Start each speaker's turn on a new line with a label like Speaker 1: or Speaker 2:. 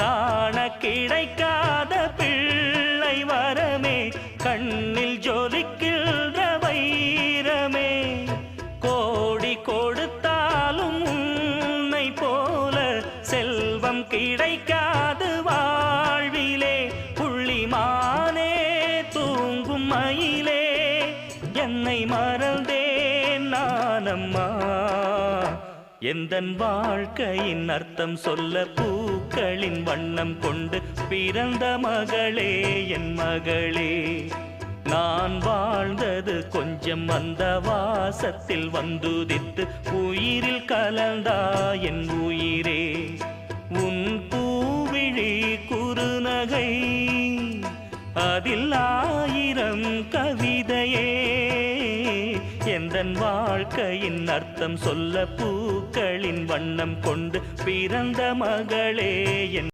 Speaker 1: காண கிடைக்காத பிள்ளை வரமே, கண்ணில் ஜொலிக்கின்ற வைரமே. கோடி கொடுத்தாலும் உன்னை போல செல்வம் கிடைக்காது வாழ்விலே. புள்ளிமானே தூங்கும் மயிலே, என்னை மறந்தேன் நானம்மா. எந்தன் வாழ்க்கையின் அர்த்தம் சொல்ல பூக்களின் வண்ணம் கொண்டு பிறந்த மகளே என் மகளே. நான் வாழ்ந்தது கொஞ்சம் அந்த வாசத்தில் வந்துதித்து உயிரில் கலந்தா என் உயிரே. உன் பூவிழி குறுநகை அதில் 1000 கவிதையே. எந்தன் வாழ்க்கையின் அர்த்தம் சொல்ல பூக்களின் வண்ணம் கொண்டு பிறந்த மகளே என்